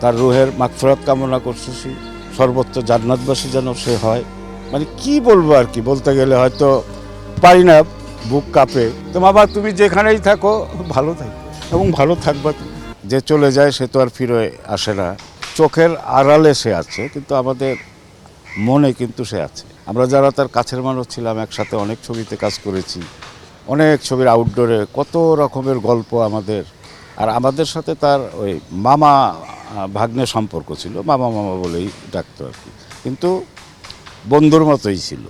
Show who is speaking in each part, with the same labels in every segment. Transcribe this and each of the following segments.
Speaker 1: তার রুহের মাগফিরাত কামনা করতেছি, সর্বোচ্চ জান্নাতবাসী যেন সে হয়। মানে কি বলবো আর কি, বলতে গেলে হয়তো পারি না, বুক কাঁপে। তো বাবা তুমি যেখানেই থাকো ভালো থাকো এবং ভালো থাকবা। যে চলে যায় সে তো আর ফিরে আসে না, চোখের আড়ালে সে আছে, কিন্তু আমাদের মনে কিন্তু সে আছে। আমরা যারা তার কাছের মানুষ ছিলাম, একসাথে অনেক ছবিতে কাজ করেছি, অনেক ছবির আউটডোরে কত রকমের গল্প আমাদের। আর আমাদের সাথে তার ওই মামা ভাগ্নে সম্পর্ক ছিল, মামা মামা বলেই ডাকতো আর কি, কিন্তু বন্ধুর মতোই ছিল।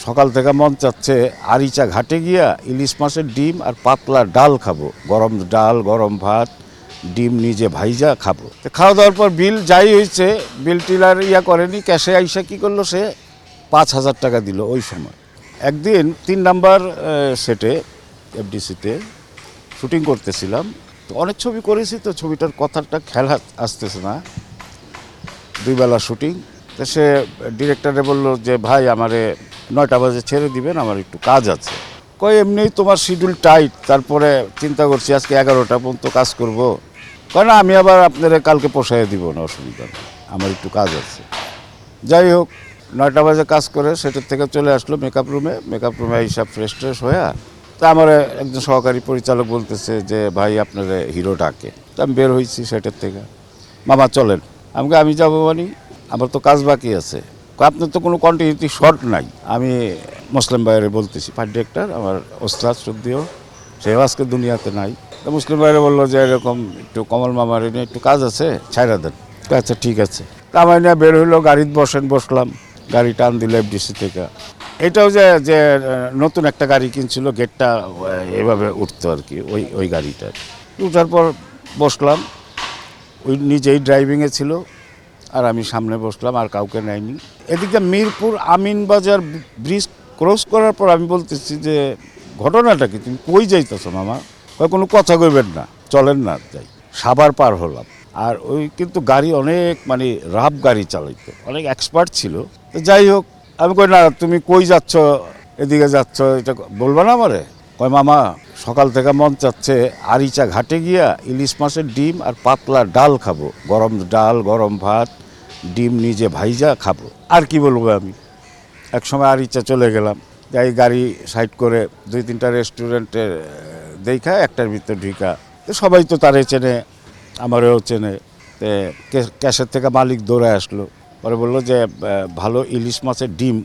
Speaker 1: সকাল থেকে মন চাচ্ছে আরিচা ঘাটে গিয়া ইলিশ মাছের ডিম আর পাতলা ডাল খাবো, গরম ডাল, গরম ভাত, ডিম নিজে ভাইজা খাবো। তো খাওয়া দাওয়ার পর বিল যাই হয়েছে, বিল টিলার ইয়া করেনি, ক্যাশে আইসা কী করলো সে 5,000 টাকা দিল ওই সময়। একদিন 3 নাম্বার সেটে এফডিসিতে শুটিং করতেছিলাম, তো অনেক ছবি করেছি, তো ছবিটার কথাটা খেলা আসতেছে না, 2 বেলা শুটিং। তো সে ডিরেক্টরে বললো যে ভাই আমারে 9টা বাজে ছেড়ে দিবেন, আমার একটু কাজ আছে। কই এমনিই তোমার শিডিউল টাইট, তারপরে চিন্তা করছি আজকে 11টা পর্যন্ত কাজ করব। কয় না আমি আবার আপনারা কালকে পোষায় দিব না, অসুবিধা নেই, আমার একটু কাজ আছে। যাই হোক 9টা বাজে কাজ করে সেটার থেকে চলে আসলো মেকআপ রুমে হিসাব ফ্রেশ ট্রেশ হয়ে। তা আমার একজন সহকারী পরিচালক বলতেছে যে ভাই আপনার হিরো ডাকে। তা আমি বের হয়েছি সেটার থেকে, মামা চলেন। আমি যাবো মানে আমার তো কাজ বাকি আছে। আপনার তো কোনো কন্টিনিউটি শর্ট নাই। আমি মুসলিম ভাইয়ের বলতেছি, ফাইট ডিরেক্টর আমার ওস্তাদ শ্রদ্ধেয়, সেও আজকে দুনিয়াতে নাই। তো মুসলিম ভাইয়ের বললো যে এরকম একটু কমল মামার নিয়ে একটু কাজ আছে, ছাইরা দেন। আচ্ছা ঠিক আছে। তা আমার নিয়ে বের হইলো, গাড়িতে বসলাম, গাড়ি টান দিল এফডিসি থেকে। এটাও যে যে নতুন একটা গাড়ি কিনছিল, গেটটা এভাবে উঠতো আর কি, ওই গাড়িটা উঠার পর বসলাম। ওই নিজেই ড্রাইভিংয়ে ছিল, আর আমি সামনে বসলাম, আর কাউকে নেয়নি। এদিকে মিরপুর আমিনবাজার ব্রিজ ক্রস করার পর আমি বলতেছি যে ঘটনাটা কি, তুমি কই যাইতেছো মামা? কোনো কথা কইবেন না, চলেন না যাই। সাভার পার হলাম, আর ওই কিন্তু গাড়ি অনেক মানে রাফ গাড়ি চালাইতো, অনেক এক্সপার্ট ছিল। তো যাই হোক আমি কই না তুমি কই যাচ্ছ, এদিকে যাচ্ছ, এটা বলবা না আমারে? কয় মামা সকাল থেকে মন চাচ্ছে আরিচা ঘাটে গিয়া ইলিশ মাছের ডিম আর পাতলা ডাল খাবো, গরম ডাল, গরম ভাত, ডিম নিজে ভাইজা খাবো। আর কি বলবো আমি। এক সময় আরিচা চলে গেলাম, যাই গাড়ি সাইড করে 2-3টা রেস্টুরেন্টে দেখা একটার ভিতর ঢুকা। তো সবাই তো তারে চেনে, আমারও চেনে। ক্যাশের থেকে মালিক দৌড়ে আসলো, পরে বললো যে ভালো ইলিশ মাছের ডিম,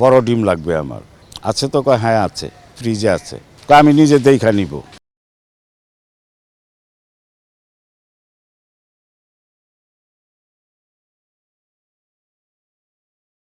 Speaker 1: বড় ডিম লাগবে আমার। আছে তো? কয় হ্যাঁ আছে, ফ্রিজে আছে। তো আমি নিজে দেখা নিব।